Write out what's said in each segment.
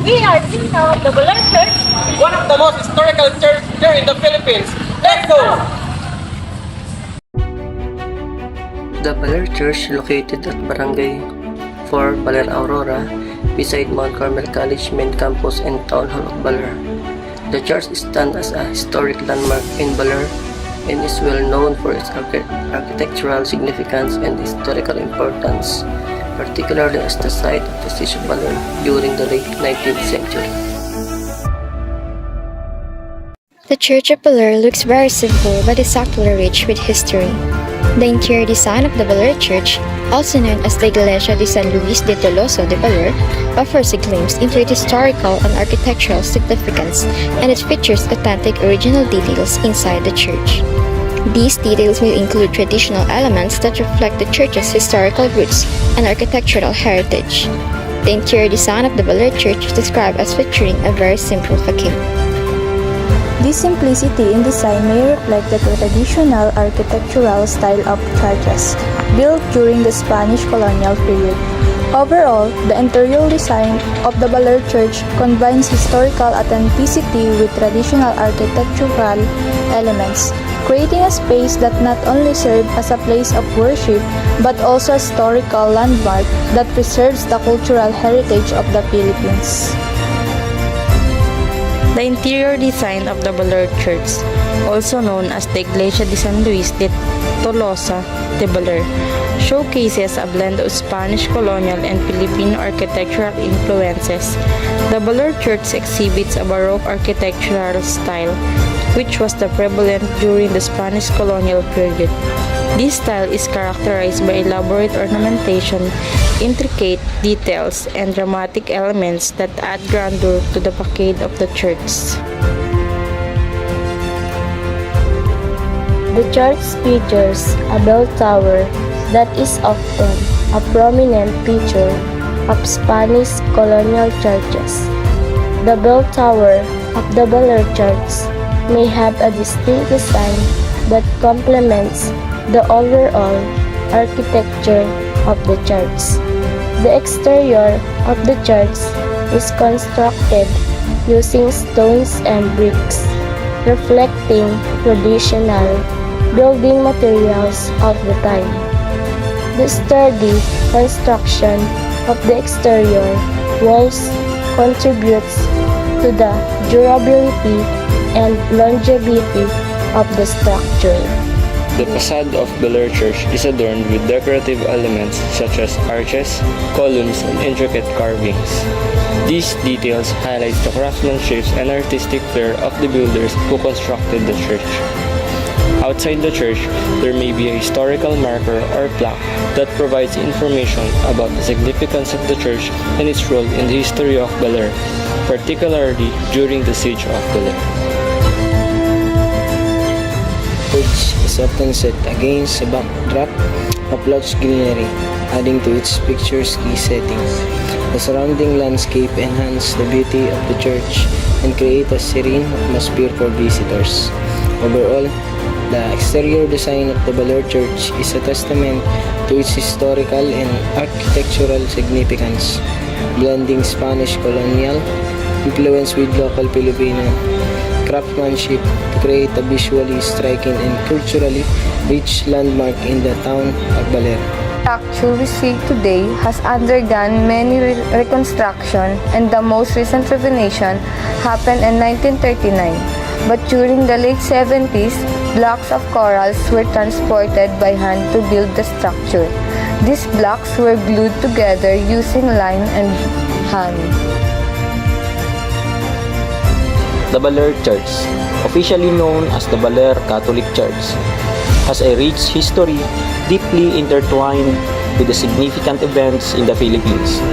We are in now the Baler Church, one of the most historical churches here in the Philippines. Let's go! The Baler Church, located at Barangay 4, Baler Aurora, beside Mount Carmel College main campus and Town Hall of Baler. The church stands as a historic landmark in Baler and is well known for its architectural significance and historical importance, particularly as the site of the siege of Baler during the late 19th century. The Church of Baler looks very simple but is actually rich with history. The interior design of the Baler Church, also known as the Iglesia de San Luis de Tolosa de Baler, offers a glimpse into its historical and architectural significance, and it features authentic original details inside the church. These details will include traditional elements that reflect the church's historical roots and architectural heritage. The interior design of the Baler Church is described as featuring a very simple facade. This simplicity in design may reflect the traditional architectural style of churches built during the Spanish colonial period. Overall, the interior design of the Baler Church combines historical authenticity with traditional architectural elements, creating a space that not only serves as a place of worship but also a historical landmark that preserves the cultural heritage of the Philippines. The interior design of the Baler Church, also known as the Iglesia de San Luis de Tolosa de Baler, showcases a blend of Spanish colonial and Filipino architectural influences. The Baler Church exhibits a Baroque architectural style, which was the prevalent during the Spanish colonial period. This style is characterized by elaborate ornamentation, intricate details, and dramatic elements that add grandeur to the facade of the church. The church features a bell tower that is often a prominent feature of Spanish colonial churches. The bell tower of the Baler Church may have a distinct design that complements the overall architecture of the church. The exterior of the church is constructed using stones and bricks, reflecting traditional building materials of the time. The sturdy construction of the exterior walls contributes to the durability and longevity of the structure. The facade of Baler Church is adorned with decorative elements such as arches, columns, and intricate carvings. These details highlight the craftsmanship and artistic flair of the builders who constructed the church. Outside the church, there may be a historical marker or plaque that provides information about the significance of the church and its role in the history of Baler, particularly during the siege of Baler. Is often set against a backdrop of lush greenery, adding to its picturesque setting. The surrounding landscape enhance the beauty of the church and create a serene atmosphere for visitors. Overall, the exterior design of the Baler Church is a testament to its historical and architectural significance, blending Spanish colonial influence with local Filipino craftsmanship to create a visually striking and culturally rich landmark in the town of Baler. The structure we see today has undergone many reconstruction, and the most recent renovation happened in 1939. But during the late 70s, blocks of corals were transported by hand to build the structure. These blocks were glued together using lime and honey. The Baler Church, officially known as the Baler Catholic Church, has a rich history deeply intertwined with the significant events in the Philippines.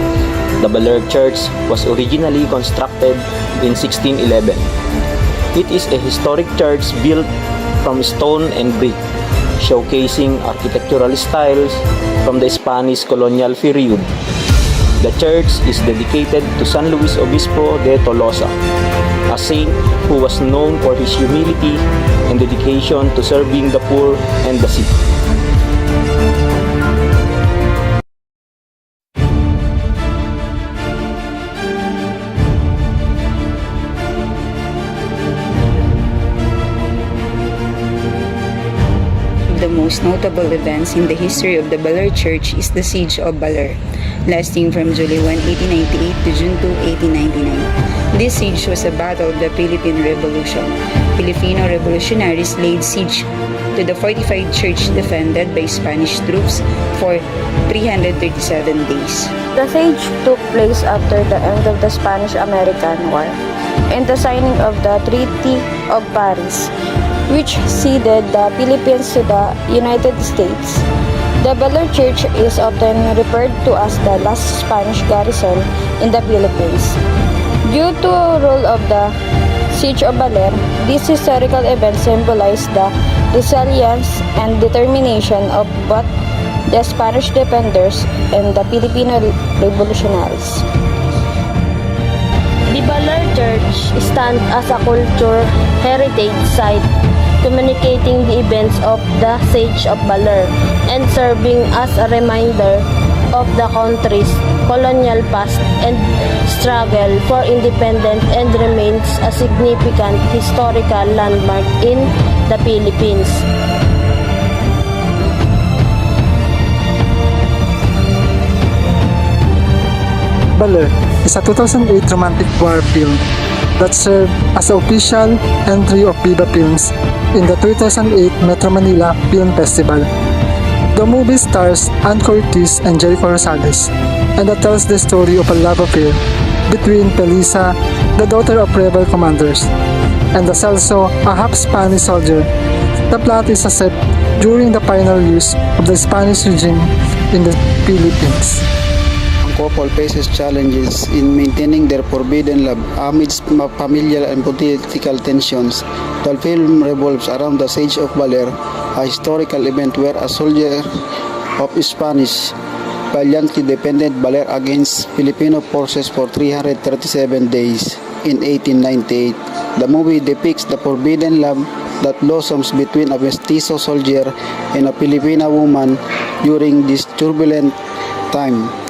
The Baler Church was originally constructed in 1611. It is a historic church built from stone and brick, showcasing architectural styles from the Spanish colonial period. The church is dedicated to San Luis Obispo de Tolosa, a saint who was known for his humility and dedication to serving the poor and the sick. most notable events in the history of the Baler Church is the Siege of Baler, lasting from July 1, 1898 to June 2, 1899. This siege was a battle of the Philippine Revolution. Filipino revolutionaries laid siege to the fortified church defended by Spanish troops for 337 days. The siege took place after the end of the Spanish-American War and the signing of the Treaty of Paris, which ceded the Philippines to the United States. The Baler Church is often referred to as the last Spanish garrison in the Philippines. Due to the role of the Siege of Baler, this historical event symbolized the resilience and determination of both the Spanish defenders and the Filipino revolutionaries. The Baler Church stands as a culture heritage site, communicating the events of the Siege of Baler and serving as a reminder of the country's colonial past and struggle for independence, and remains a significant historical landmark in the Philippines. Baler is a 2008 romantic war film that served as the official entry of Viva Films in the 2008 Metro Manila Film Festival. The movie stars Ann Curtis and Jericho Rosales, and that tells the story of a love affair between Felisa, the daughter of rebel commanders, and the Celso, a half-Spanish soldier. The plot is set during the final years of the Spanish regime in the Philippines. Couple faces challenges in maintaining their forbidden love amidst familial and political tensions. The film revolves around the Siege of Baler, a historical event where a soldier of Spanish valiantly defended Baler against Filipino forces for 337 days in 1898. The movie depicts the forbidden love that blossoms between a mestizo soldier and a Filipina woman during this turbulent time.